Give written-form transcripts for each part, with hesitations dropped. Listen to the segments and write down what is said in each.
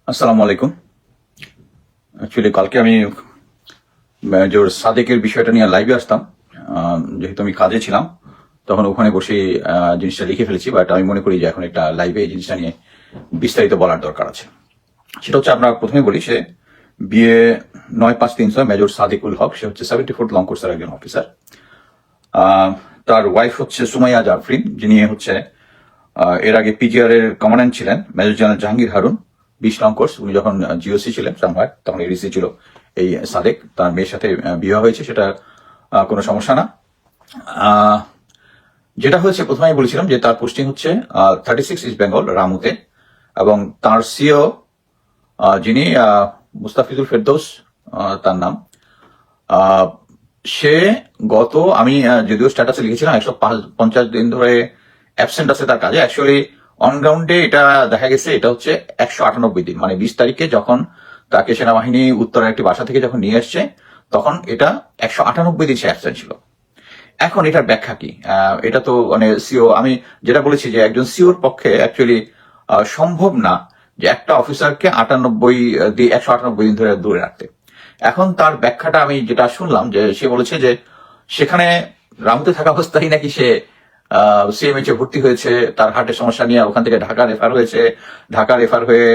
আসসালামু আলাইকুম। অ্যাকচুয়ালি কালকে আমি মেজর সাদেকের বিষয়টা নিয়ে লাইভে আসতাম। যেহেতু আমি কাজে ছিলাম তখন ওখানে বসে জিনিসটা লিখে ফেলেছি, বাট আমি মনে করি যে এখন একটা লাইভে এই জিনিসটা নিয়ে বিস্তারিত বলার দরকার আছে। সেটা হচ্ছে, আমরা প্রথমে বলি, সে বিএ 9536 মেজর সাদিকুল হক, সে হচ্ছে 74 লং কোর্সের একজন অফিসার। তার ওয়াইফ হচ্ছে সুমাইয়া জাফরিন, যিনি হচ্ছে এর আগে পিজিআর এর কমান্ড্যান্ট ছিলেন, major general Jahangir Harun 20 long course. উনি যখন জিওসি ছিলেন সামহার, তখন এডিসি ছিল এই সাদেক। তার মেয়ের সাথে বিবাহ হয়েছে, সেটা কোনো সমস্যা না। যেটা হয়েছে, প্রথমে আমি বলেছিলাম যে তার পোস্টিং হচ্ছে 36 ইস্ট বেঙ্গল রামুতে, এবং তার সিও যিনি মুস্তাফিজুল ফেরদৌস তার নাম। সে আমি যদিও স্ট্যাটাসে লিখেছিলাম 150 দিন ধরে অ্যাবসেন্ট আছে তার কাজে। অ্যাকচুয়ালি অনগ্রাউন্ডে এটা দেখা গেছে, এটা হচ্ছে 198 দিন, মানে 20 তারিখে যখন তাকে সেনাবাহিনী উত্তরের একটি বাসা থেকে যখন নিয়ে আসছে, তখন এটা 198 দিন সে অ্যাবসেন্ট ছিল। এখন এটার ব্যাখ্যা কি? এটা তো মানে সিও, আমি যেটা বলেছি যে একজন সিওর পক্ষে অ্যাকচুয়ালি সম্ভব না যে একটা অফিসারকে 198 দিন ধরে দূরে রাখতে। এখন তার ব্যাখ্যাটা আমি যেটা শুনলাম, যে সে বলেছে যে সেখানে রামুতে থাকা অবস্থায় নাকি সে সিএমএইচ এ ভর্তি হয়েছে, তার হার্টের সমস্যা নিয়ে ওখান থেকে ঢাকা রেফার হয়েছে, ঢাকা রেফার হয়ে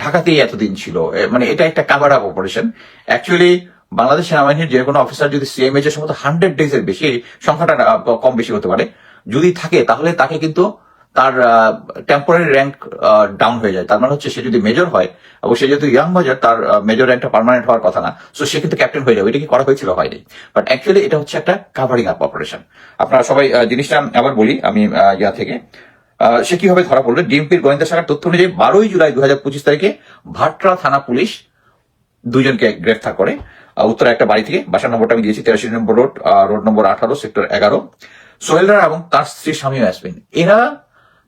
ঢাকাতেই এতদিন ছিল। মানে এটা একটা cover up operation. Actually Bangladesh সেনাবাহিনীর যে কোনো অফিসার যদি সিএমএইচ এর সম্ভবত 100 ডেজ এর বেশি, সংখ্যাটা কম বেশি হতে পারে, যদি থাকে, তাহলে তাকে কিন্তু তার টেম্পোরারি র্যাঙ্ক ডাউন হয়ে যায়। তার মানে হচ্ছে সে যদি মেজর হয়, এবং সে যেহেতু ইয়াং মেজর, তার মেজর র্যাঙ্কটা পার্মানেন্ট হওয়ার কথা না, সো সে কিন্তু ক্যাপ্টেন হয়ে যাবে। এটা কি করা হয়েছিল? হয়নি। বাট অ্যাকচুয়ালি এটা হচ্ছে একটা কাভারিং আপ অপারেশন। আপনারা সবাই জিনিসটা আবার বলি আমি ইয়া থেকে। সে কিভাবে ধরা পড়লো? ডিএমপির গোয়েন্দা শাখার তথ্য অনুযায়ী 12 জুলাই 2025 তারিখে ভাটরা থানা পুলিশ দুজনকে গ্রেফতার করে উত্তরে একটা বাড়ি থেকে। বাসার নম্বরটা আমি দিয়েছি, 83 নম্বর road, road number 18, sector 11। Sohel Rana এবং তার স্ত্রী স্বামী ইয়াসমিন, এরা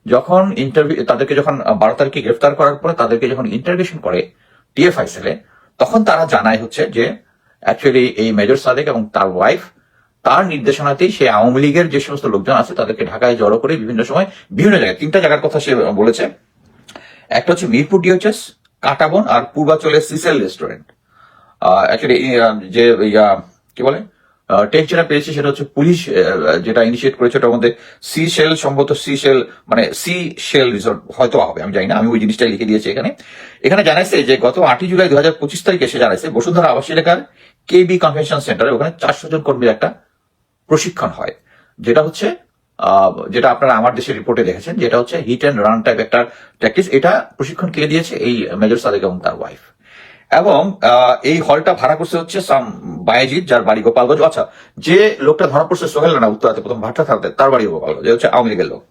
যখন তাদেরকে যখন 12 তারিখে গ্রেফতার করার পরে তাদেরকে যখন ইন্টারভিউশন করে টিএফআই সেলে, তখন তারা জানায় হচ্ছে যে অ্যাকচুয়ালি এই মেজর সাদেক এবং তার ওয়াইফ, তার নির্দেশনাতেই সে আওয়ামী লীগের যে সমস্ত লোকজন আছে তাদেরকে ঢাকায় জড়ো করে বিভিন্ন সময় বিভিন্ন জায়গায়, 3টা জায়গার কথা সে বলেছে। একটা হচ্ছে মিরপুর ডিওএইচএস, কাটাবন, আর পূর্বাচলের সিসেল রেস্টুরেন্ট। অ্যাকচুয়ালি যে কি বলে টেক্সট যেটা পেয়েছি, সেটা হচ্ছে পুলিশ যেটা ইনিশিয়েট করেছে, ওটার মধ্যে সি শেল, সম্ভবত সি শেল মানে সি শেল রিসোর্ট হয়তো হবে, আমি জানি না। আমি ওই জিনিসটাই লিখে দিয়েছি এখানে। এখানে জানাইছে যে গত 8 জুলাই 2025 তারিখে সে জানাইছে বসুন্ধরা আবাস এলাকার কেবি কনভেনশন সেন্টারে ওখানে 400 জন কর্মীর একটা প্রশিক্ষণ হয়, যেটা হচ্ছে যেটা আপনারা আমার দেশের রিপোর্টে দেখেছেন, যেটা হচ্ছে হিট অ্যান্ড রান টাইপ একটা প্র্যাকটিস। এটা প্রশিক্ষণ কে দিয়েছে? এই মেজর সাদেক এবং তার ওয়াইফ। এবং এই হলটা ভাড়া করছে হচ্ছে সাম বায়েজিৎ, যার বাড়ি গোপালগঞ্জ। আচ্ছা, যে লোকটা ধরা পড়ছে সোহেল রানা উত্তরাতে প্রথম ভাট্টা থাকতে, তার বাড়ি গোপালগঞ্জ, হচ্ছে আওয়ামী লীগের লোক।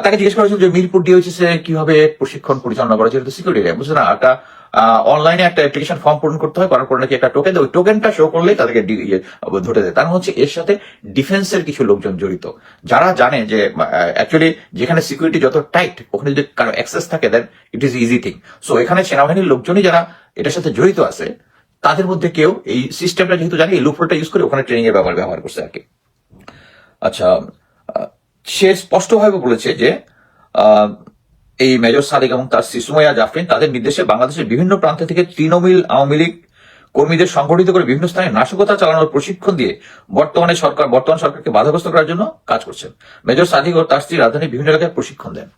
তাকে জিজ্ঞেস করা হয়েছিল যে মিরপুর ডিওএইচএস এ কিভাবে প্রশিক্ষণ পরিচালনা করা, যেহেতু সিকিউরিটি এরিয়া, বুঝছে না, একটা অনলাইনে একটা অ্যাপ্লিকেশন ফর্ম পূরণ করতে হয়, করার পর নাকি একটা টোকেন, ওই টোকেনটা শো করলেই তাদেরকে ধরে দেয়। তার হচ্ছে এর সাথে ডিফেন্সের কিছু লোকজন জড়িত, যারা জানে যে অ্যাকচুয়ালি যেখানে সিকিউরিটি যত টাইট, ওখানে যদি কারো অ্যাক্সেস থাকে, then it is easy thing. So এখানে সেনাবাহিনীর লোকজনই যারা এটার সাথে জড়িত আছে, তাদের মধ্যে কেউ এই সিস্টেমটা যেহেতু জানে, এই লুপহোলটা ইউজ করে ওখানে ট্রেনিং এর ব্যবহার করছে আর কি। আচ্ছা, সে স্পষ্টভাবে বলেছে যে এই মেজর সাদেক এবং তার স্ত্রী সুমাইয়া জাফরিন তাদের নির্দেশে বাংলাদেশের বিভিন্ন প্রান্ত থেকে তৃণমূল আওয়ামী লীগ কর্মীদের সংগঠিত করে বিভিন্ন স্থানে নাশকতা চালানোর প্রশিক্ষণ দিয়ে বর্তমান সরকারকে বাধাগ্রস্ত করার জন্য কাজ করছেন। মেজর সাদেক ও তার স্ত্রী রাজধানীর বিভিন্ন এলাকায় প্রশিক্ষণ দেন।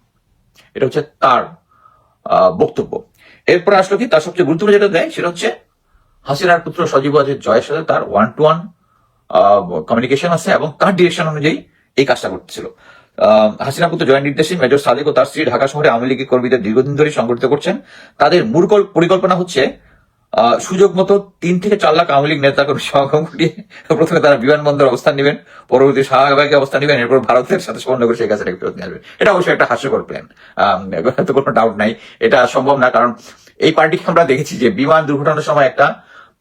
এটা হচ্ছে তার বক্তব্য। এরপরে আসলো কি, তার সবচেয়ে গুরুত্বপূর্ণ যেটা দেয়, সেটা হচ্ছে হাসিনার পুত্র সজীব ওয়াজেদ জয়ের সাথে তার 1-to-1 কমিউনিকেশন আছে, এবং তার ডিরেকশন অনুযায়ী এই কাজটা করতেছিল। হাসিনা পুত্র জয়ের নির্দেশে মেজর সাদেক ও তার স্ত্রী ঢাকা শহরে আওয়ামী লীগের কর্মীদের দীর্ঘদিন ধরে সংগঠিত করছেন। তাদের মূল পরিকল্পনা হচ্ছে সুযোগ মতো 3 থেকে 4 লাখ আওয়ামী লীগ নেতা কর্মী সমাগম ঘটিয়ে প্রথমে তারা বিমানবন্দর অবস্থান নেবেন, পরবর্তী শাহবাগে অবস্থান নেবেন, এরপর ভারতের সাথে সমন্বয় করে সেই কাজটাকে ফেরত নিয়ে আসবেন। এটা অবশ্যই একটা হাস্যকর প্ল্যান, তো কোনো ডাউট নাই এটা সম্ভব না। কারণ এই পার্টিকে আমরা দেখেছি যে বিমান দুর্ঘটনার সময় একটা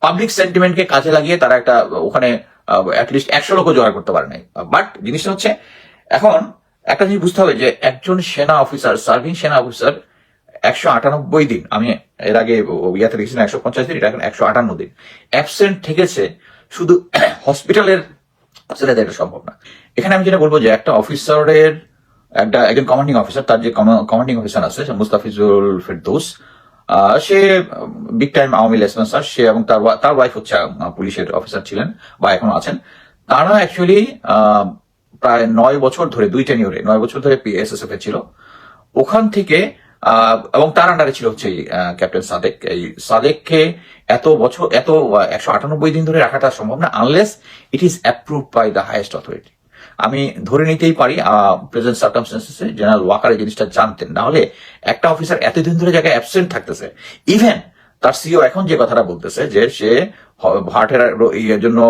পাবলিক সেন্টিমেন্টকে কাজে লাগিয়ে তারা একটা ওখানে অ্যাটলিস্ট 100 লোকও জোগাড় করতে পারে নাই। বাট জিনিসটা হচ্ছে, এখন একটা জিনিস বুঝতে হবে যে একজন সেনা অফিসার, সার্ভিং সেনা অফিসার 198 দিন, আমি এর আগে ইয়াতে দেখেছিলাম 150 দিন, এটা এখন 158 দিন অ্যাবসেন্ট থেকেছে, শুধু হসপিটালের এটা সম্ভব না। এখানে আমি যেটা বলবো যে একটা অফিসারের একজন কমান্ডিং অফিসার, তার যে কমান্ডিং অফিসার আছে মুস্তাফিজুল ফেরদৌস, সে বিগ টাইম আওয়ামী লেসপেন্সার, সে এবং তার ওয়াইফ হচ্ছে পুলিশের অফিসার ছিলেন বা এখনো আছেন। তারা অ্যাকচুয়ালি প্রায় 9 বছর ধরে, 2 টেনিউরে 9 বছর ধরে এসএসএফ এ ছিল। ওখান থেকে এবং তার আন্ডারে ছিল হচ্ছে ক্যাপ্টেন সাদেক। এই সাদেককে এত বছর, 198 দিন ধরে রাখাটা সম্ভব না unless it is approved by the highest authority. আমি ধরে নিতেই পারি প্রেজেন্ট সার্কামস্টেন্সেসে জেনারেল ওয়াকার এই জিনিসটা জানতেন, না হলে একটা অফিসার এতদিন ধরে জায়গায় অ্যাবসেন্ট থাকতেছে। ইভেন তার সিও এখন যে কথাটা বলতেছে যে সে হার্টের ইয়ের জন্য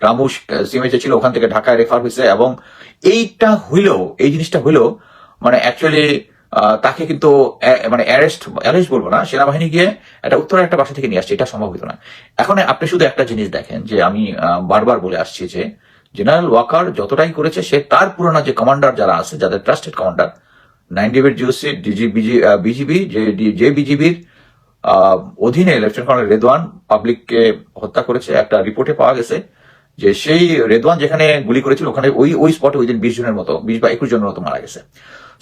রামুস সিএমএইচে ছিল, ওখান থেকে ঢাকায় রেফার হয়েছে, এবং এই জিনিসটা হইলেও মানে অ্যাকচুয়ালি তাকে কিন্তু মানে অ্যারেস্ট বলবো না, সেনাবাহিনী গিয়ে একটা উত্তরের একটা বাসা থেকে নিয়ে আসছে, এটা সম্ভব হতো না। এখন আপনি শুধু একটা জিনিস দেখেন যে আমি বারবার বলে আসছি যে জেনারেল ওয়াকার যতটাই করেছে, সে তার পুরোনো যে কমান্ডার যারা আছে, যাদের ট্রাস্টেড কমান্ডার 98 জিওসি বিজিবি, যে বিজিবির অধীনে লেফটেন্যান্ট কর্নেল রেদওয়ান পাবলিককে হত্যা করেছে, একটা রিপোর্টে পাওয়া গেছে যে সেই রেদওয়ান যেখানে গুলি করেছিল ওখানে ওই স্পটে ওই দিন 20 জনের মতো, 20 বা 21 জনের মতো মারা গেছে।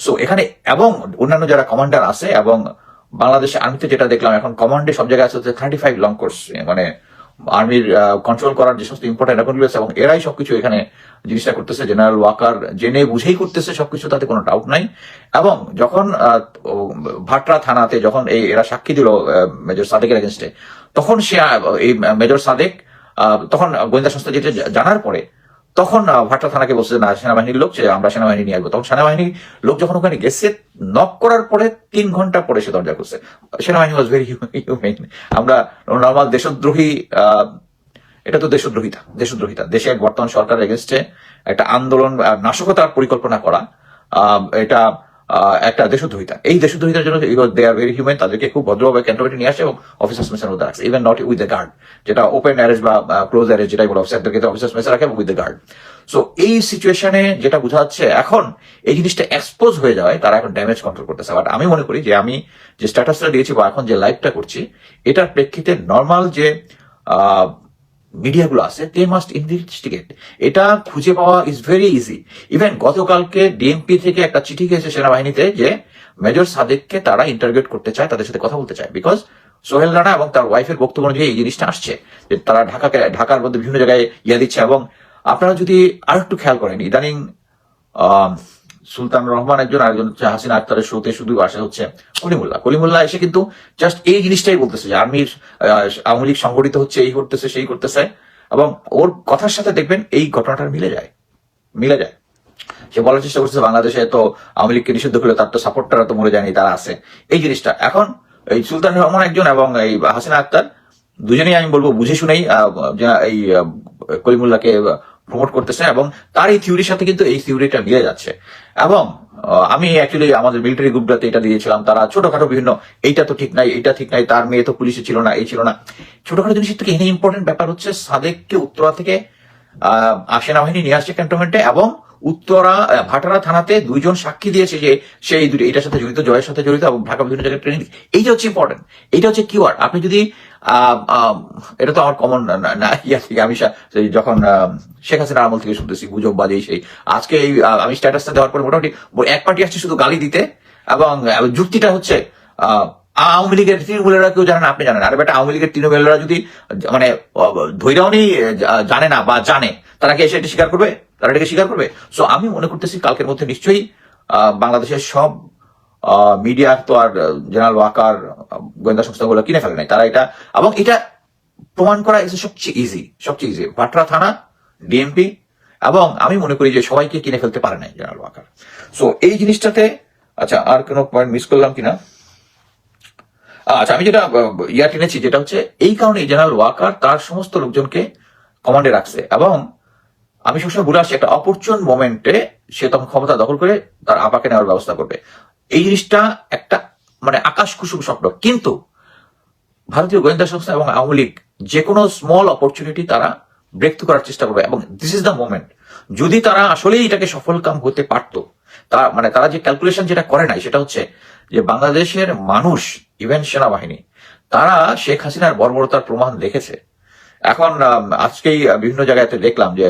সো এখানে এবং অন্যান্য যারা কমান্ডার আছে, এবং বাংলাদেশে আর্মিতে যেটা দেখলাম এখন কমান্ডে সব জায়গায় আছে 35 লং কোর্স, মানে আর্মির কন্ট্রোল করার যে সমস্ত ইম্পর্টেন্ট অ্যাপয়েন্টমেন্ট আছে, এবং এরাই সবকিছু এখানে জিনিসটা করতেছে। জেনারেল ওয়াকার জেনে বুঝেই করতেছে সবকিছু, তাতে কোনো ডাউট নাই। এবং যখন ভাটরা থানাতে যখন এরা সাক্ষী দিল মেজর সাদেকের এগেনস্টে, তখন সে এই মেজর সাদেক তখন গোয়েন্দা সংস্থা যেটা জানার পরে তখন ভাট্টা থানাকে বলছে না, সেনাবাহিনীর লোক, যে আমরা সেনাবাহিনী নিয়ে আসবো। তখন সেনাবাহিনীর লোক যখন ওখানে গেছে, নক করার পরে 3 ঘন্টা পরে সে দরজা করছে। সেনাবাহিনী ওয়াজ ভেরি হিউম্যান। আমরা নর্মাল দেশদ্রোহী, এটা তো দেশদ্রোহিতা, দেশে বর্তমান সরকারের এগেনস্টে একটা আন্দোলন, নাশকতার পরিকল্পনা করা, এটা একটা দেশদ্রোহিতা। এই দেশদ্রোহিতার জন্য দে আর ভেরি হিউম্যান, তাদেরকে খুব ভদ্রভাবে ক্যান্টনমেন্টে নিয়ে আসে এবং অফিসার্স মেসের মধ্যে রাখছে, even not with the guard, যেটা ওপেন অ্যারেস্ট বা ক্লোজ অ্যারেস্ট যেটাই বলে, অফিসারদেরকে অফিসার্স মেসে রাখে এবং উইথ দ্য গার্ড। সো এই সিচুয়েশনে যেটা বোঝা যাচ্ছে, এখন এই জিনিসটা এক্সপোজ হয়ে যাওয়ায় তারা এখন ড্যামেজ কন্ট্রোল করতেছে। বাট আমি মনে করি যে আমি যে স্ট্যাটাসটা দিয়েছি বা এখন যে লাইভটা করছি, এটার প্রেক্ষিতে নর্মাল যে মিডিয়াগুলো আছে, দে মাস্ট ইনভেস্টিগেট। এটা খুঁজে পাওয়া ইজ ভেরি ইজি। ইভেন গতকালকে ডিএমপি থেকে একটা চিঠি গেছে সেনাবাহিনীতে যে মেজর সাদেককে তারা ইন্টারোগেট করতে চায়, তাদের সাথে কথা বলতে চায়, বিকজ সোহেল রানা এবং তার ওয়াইফের বক্তব্য অনুযায়ী এই জিনিসটা আসছে যে তারা ঢাকার মধ্যে বিভিন্ন জায়গায় দিচ্ছে। এবং আপনারা যদি আর একটু খেয়াল করেন, ইদানিং সুলতান রহমান একজন, আরেকজন হচ্ছে হাসিনা আক্তারের শোতে শুধু আসে হচ্ছে কলিমুল্লাহ এসে কিন্তু জাস্ট এই জিনিসটাই বলতেছে যে আওয়ামী লীগ সংগঠিত হচ্ছে, এই করতেছে সেই করতেছে, এবং ওর কথার সাথে দেখবেন এই ঘটনাটা মিলে যায়। সে বলার চেষ্টা করছে বাংলাদেশে তো আওয়ামী লীগকে নিষিদ্ধ করলে তার তো সাপোর্টাররা তো মরে যায়নি, তারা আছে। এই জিনিসটা এখন এই সুলতান রহমান একজন এবং এই হাসিনা আক্তার দুজনেই আমি বলবো বুঝে শুনেই এই কলিমুল্লাহকে প্রমোট করতেছে, এবং তার এই থিওরির সাথে কিন্তু এই থিওরিটা মিলে যাচ্ছে। এবং আমি অ্যাকচুয়ালি আমাদের মিলিটারি গ্রুপটাতে এটা দিয়েছিলাম, তারা ছোটখাটো বিভিন্ন এইটা তো ঠিক নাই, এইটা ঠিক নাই, তার মেয়ে তো পুলিশে ছিল না, এই ছিল না, ছোটখাটো জিনিসের থেকে এখানে ইম্পর্টেন্ট ব্যাপার হচ্ছে সাদেককে উত্তরা থেকে সেনাবাহিনী নিয়ে আসছে ক্যান্টনমেন্টে, এবং উত্তরা ভাটারা থানাতে 2 জন সাক্ষী দিয়েছে যে সেই এটার সাথে জড়িত, জয়ের সাথে জড়িত, এবং ঢাকা বিভিন্ন জায়গায় ট্রেনিং। এইটা হচ্ছে ইম্পর্টেন্ট, এইটা হচ্ছে কিওয়ার্ড। আপনি যদি এটা তো আমার কমন না আমি যখন শেখ হাসিনার আমল থেকে শুনতেছি গুজব বাজে সেই, আজকে এই আমি স্ট্যাটাসটা দেওয়ার পরে মোটামুটি এক পার্টি আসছে শুধু গালি দিতে, এবং যুক্তিটা হচ্ছে আওয়ামী লীগের তৃণমূলেরা কেউ জানে না, আপনি জানেন। আর বেটা আওয়ামী লীগের তৃণমূলেরা যদি মানে ধৈর্যনি জানে না বা জানে, তারা কি এসে এটা স্বীকার করবে? তারা এটাকে স্বীকার করবে? সো আমি মনে করতেছি কালকের মধ্যে নিশ্চয়ই বাংলাদেশের সব মিডিয়া তো আর জেনারেল ওয়াকার গোয়েন্দা সংস্থাগুলো কিনে ফেলে নাই, তারা এটা, এবং এটা প্রমাণ করা সবচেয়ে ইজি ভাটরা থানা, ডিএমপি, এবং আমি মনে করি যে সবাইকে কিনে ফেলতে পারে নাই জেনারেল ওয়াকার। সো এই জিনিসটাতে আচ্ছা আর কোনো পয়েন্ট মিস করলাম কিনা? আচ্ছা, আমি যেটা টেনেছি যেটা হচ্ছে এই কারণে জেনারেল ওয়াকার তার সমস্ত লোকজনকে কমান্ডে রাখছে, এবং আমি সবসময় বলে আসছি একটা অপরচুন মোমেন্টে সে তখন ক্ষমতা দখল করে তার আপাকে নেওয়ার ব্যবস্থা করবে। এই জিনিসটা একটা মানে আকাশ কুসুম স্বপ্ন, কিন্তু ভারতীয় গোয়েন্দা সংস্থা এবং আওয়ামী লীগ যে কোনো স্মল অপরচুনিটি তারা ব্রেক থ্রু করার চেষ্টা করবে, এবং দিস ইজ দ্য মোমেন্ট। যদি তারা আসলেই এটাকে সফল কাম হতে পারতো, তারা যে ক্যালকুলেশন যেটা করে নাই সেটা হচ্ছে যে বাংলাদেশের মানুষ, ইভেন সেনাবাহিনী, তারা শেখ হাসিনার বর্বরতার প্রমাণ দেখেছে। এখন আজকেই বিভিন্ন জায়গাতে দেখলাম যে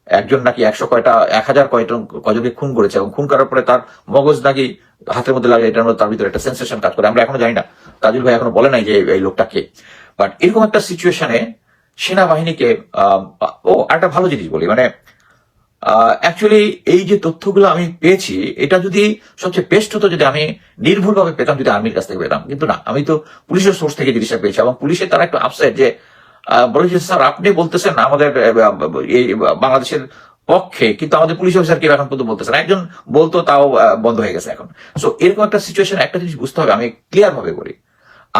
একজন নাকি 100 কয়টা 1000 কয়জনকে খুন করেছে, এবং খুন করার পরে তার মগজ নাকি হাতের মধ্যে লাগে, এটার মধ্যে তার ভিতরে একটা সেন্সেশন কাজ করে। আমরা এখনো জানি না, তাজুল ভাই এখনো বলে নাই যে এই লোকটা কে। বাট এরকম একটা সিচুয়েশনে সেনাবাহিনীকে একটা ভালো জিনিস বলি, মানে অ্যাকচুয়ালি এই যে তথ্যগুলো আমি পেয়েছি, এটা যদি সবচেয়ে বেস্ট হতো যদি আমি নির্ভুলভাবে পেতাম, যদি আর্মির কাছ থেকে পেতাম, কিন্তু না, আমি তো পুলিশের সোর্স থেকে জিনিসটা পেয়েছি। এবং পুলিশের তারা একটু আপসেট যে বলেছে, স্যার আপনি বলতেছেন আমাদের এই বাংলাদেশের পক্ষে, কিন্তু আমাদের পুলিশ অফিসার কেউ এখন পর্যন্ত বলতেছেন, একজন বলতো তাও বন্ধ হয়ে গেছে এখন। সো এরকম একটা সিচুয়েশন, একটা জিনিস বুঝতে হবে, আমি ক্লিয়ার ভাবে বলি,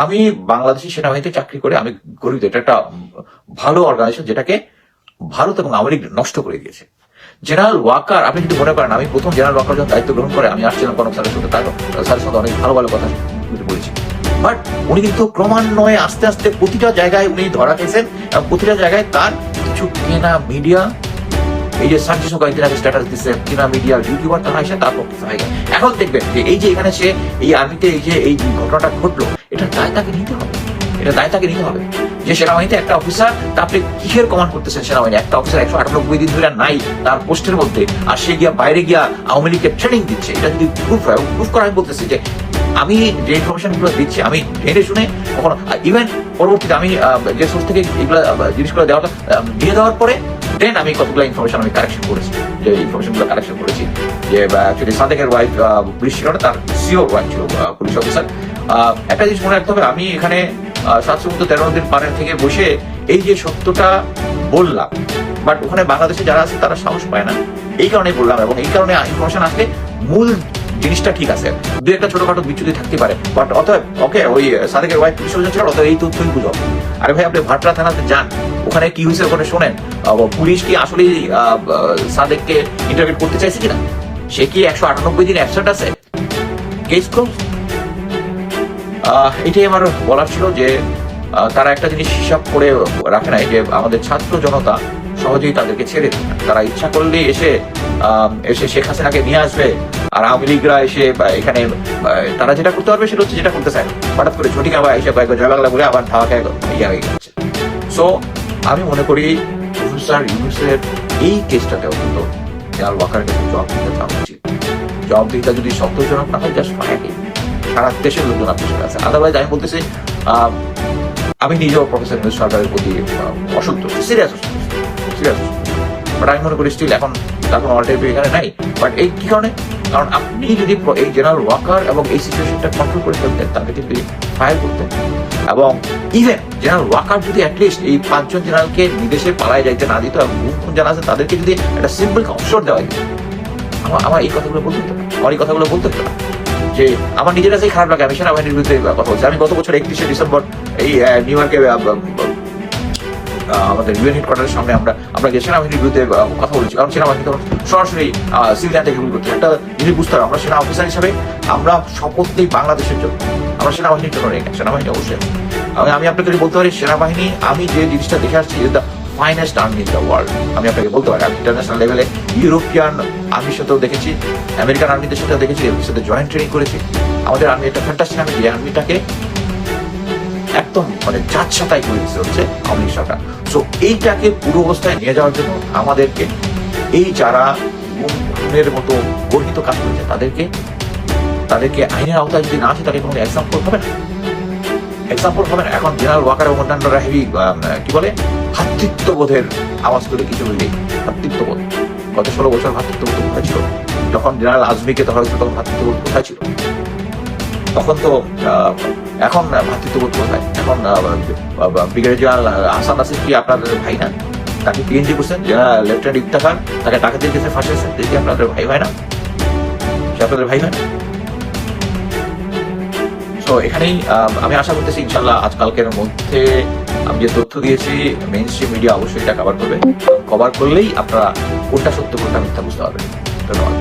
আমি বাংলাদেশি সেনাবাহিনীতে চাকরি করে আমি গর্বিত। এটা একটা ভালো অর্গানাইজেশন যেটাকে ভারত এবং আওয়ামী লীগ নষ্ট করে দিয়েছে। জেনারেল ওয়াকার, আপনি যদি মনে করেন, আমি প্রথম জেনারেল ওয়াকার যখন দায়িত্ব গ্রহণ করে আমি আসছিলাম কনক স্যারের সাথে, তার স্যারের সাথে অনেক ভালো ভালো কথা বলেছি, বাট উনি কিন্তু ক্রমান্বয়ে আস্তে আস্তে প্রতিটা জায়গায় উনি ধরা খেয়েছেন, এবং প্রতিটা জায়গায় তার কিছু কেনা মিডিয়া, এই যে সার্জিস কয়েকদিন আগে স্ট্যাটাস দিচ্ছে, কেনা মিডিয়া ইউটিউবার তারা এসে তার পক্ষে হয়ে গেছে। এখন দেখবেন যে এই যে এখানে সে এই আর্মিতে এই যে এই ঘটনাটা ঘটলো, এটা দায় তাকে নিতে হবে, এটা দায় তাকে নিতে হবে। যে সেনাবাহিনীতে একটা অফিসার, তা আপনি কিসের কমান্ড করতেছেন সেনাবাহিনী? একটা অফিসার 198 দিন ধরে নাই তার পোস্টের মধ্যে, আর সে গিয়া বাইরে গিয়া আওয়ামী লীগকে ট্রেনিং দিচ্ছে, এটা যদি প্রুফ হয়, প্রুফ করা, আমি বলতেছি যে আমি যে ইনফরমেশন গুলো দিচ্ছি আমি জেনে শুনে কখনো, ইভেন পরবর্তীতে আমি যে সোর্স থেকে এগুলো জিনিসগুলো দিয়ে দেওয়ার পরে দেন আমি কতগুলো ইনফরমেশন আমি কারেকশন করেছি, যে ইনফরমেশন গুলো কারেকশন করেছি, যে অ্যাকচুয়ালি সাদেকের ওয়াইফ পুলিশ ছিল না, তার সিওর ওয়াইফ ছিল পুলিশ অফিসার। একটা জিনিস মনে রাখতে হবে, আমি এখানে 713 নদীর পাড়ে থেকে বসে এই যে সত্যটা বললাম, বাট ওখানে বাংলাদেশে যারা আছে তারা সাহস পায় না, এই কারণে বললাম। এবং এই কারণে ইনফরমেশন আসলে মূল জিনিসটা ঠিক আছে, দু একটা ছোটখাটো বিচ্যুতি থাকতে পারে, বাট অতএব ওকে ওই সাদেকের ওয়াইফ পুলিশ অফিসার ছিল, অতএব এই তথ্যই বুঝো। আরে ভাই, আপনি ভাটরা থানাতে যান, ওখানে কি হয়েছে ওখানে শোনেন, পুলিশ কি আসলে সাদেককে ইন্টারভিউ করতে চাইছে কিনা, সে কি 198 দিন অ্যাবসেন্ট আছে, কেস ক্লোজ। এটাই আমার বলার ছিল, যে তারা একটা জিনিস হিসাব করে রাখে নাই, যে আমাদের ছাত্র জনতা সহজেই তাদেরকে ছেড়ে দেয় না। তারা ইচ্ছা করলেই এসে শেখ হাসিনাকে নিয়ে আসবে, আর আওয়ামী লীগরা এসে এখানে তারা যেটা করতে পারবে সেটা হচ্ছে যেটা করতে চায়, হঠাৎ করে ছুটি আবার এসে কয়েক জয় বাংলা বলে আবার ধাওয়া খেয়ে ইয়ে হয়ে গেছে। সো আমি মনে করি প্রফেসর ইউনূসের এই কেসটাতে অন্তত জেনারেল ওয়াকারের কাছে জবাব দিতে চাওয়া উচিত। জবাবদিহিতা যদি সন্তোষজনক না হয়, জাস্ট ফায়ার, সারা দেশের লোকজন আপনার সাথে আছে। আদারওয়াইজ আমি বলতেছি, আমি নিজেও প্রফেসর ইউনূস সরকারের প্রতি অসন্তুষ্ট, সিরিয়াস বাট আমি মনে করি স্টিল এখন তার কোনো অল্টারনেটিভ এখানে নাই। বাট এই কি কারণে? কারণ আপনি যদি এই জেনারেল ওয়াকার এবং এই সিচুয়েশনটা কন্ট্রোল করে ফেলতেন, তাকে কিন্তু ফায়ার করতেন, এবং ইভেন জেনারেল ওয়াকার যদি অ্যাটলিস্ট এই 5 জন জেনারেলকে বিদেশে পালায় যাইতে না দিত, এবং খুন যারা আছে তাদেরকে যদি একটা সিম্পল অফশোর দেওয়া দিত, আমার এই কথাগুলো বলতে হতো না, আমার এই কথাগুলো বলতে হতো না। যে আমার নিজের কাছেই খারাপ লাগে, আমি সেনাবাহিনীর বিরুদ্ধে কথা বলছি। আমি গত বছর 31শে ডিসেম্বর এই নিউ ইয়র্কে আমাদের ইউএন হেডকোয়ার্টারের সামনে আমরা যে সেনাবাহিনীর বিরুদ্ধে কথা বলেছি, কারণ সেনাবাহিনী তখন সরাসরি সিভিলিয়ান থেকে গুলি করছে। একটা জিনিস বুঝতে হবে, আমরা সেনা অফিসার হিসাবে আমরা শপথ নেই বাংলাদেশের জন্য, আমরা সেনাবাহিনীর জন্য নেই, সেনাবাহিনী অবশ্যই। আমি আপনাকে যদি বলতে পারি, সেনাবাহিনী আমি যে জিনিসটা দেখে আসছি, the finest army in the world, আমি আপনাকে বলতে পারি। আমি ইন্টারন্যাশনাল লেভেলে ইউরোপিয়ান আর্মির সাথেও দেখেছি, আমেরিকান আর্মিদের সাথেও দেখেছি, এর সাথে জয়েন্ট ট্রেনিং করেছি। আমাদের আর্মি একটা ফ্যান্টাস্টিক আর্মি, যে আর্মিটাকে একদম মানে যাচ্ছাতাই করে দিচ্ছে হচ্ছে আওয়ামী লীগ সরকার। সো এইটাকে পুরো অবস্থায় নিয়ে যাওয়ার জন্য আমাদেরকে এই যারা খুনের মতো গর্হিত কাজ করেছে তাদেরকে আইনের আওতায় যদি না আসে, তাদের কোনো এক্সাম্পল হবে না। এখন জেনারেল ওয়াকার এবং অন্যান্যরা হেভি কি বলে ভ্রাতৃত্ববোধের আওয়াজ তুলে কিছু বললেই ভ্রাতৃত্ববোধ। গত 16 বছর ভ্রাতৃত্ববোধ কোথায় ছিল? যখন জেনারেল আজমিকে ধরা হয়েছিল তখন ভ্রাতৃত্ববোধ কোথায় ছিল? তখন তো এখন ভ্রাতৃত্ববোধ কোথায়? এখন ব্রিগেডিয়ার জেনারেল হাসান নাসির কি আপনাদের ভাই না? তাকে পিএনজি করছেন, লেফটেন্যান্ট ইফতেখার তাকে ডাকাতের কাছে ফাঁসিয়েছেন, দেখি আপনাদের ভাই হয় না? সে আপনাদের ভাই হয় না? তো এখানেই আমি আশা করতেছি ইনশাল্লাহ আজকালকের মধ্যে আমি যে তথ্য দিয়েছি মেইন স্ট্রিম মিডিয়া অবশ্যই এটা কভার করবে। কভার করলেই আপনারা কোনটা সত্য কোনটা মিথ্যা বুঝতে পারবেন। ধন্যবাদ।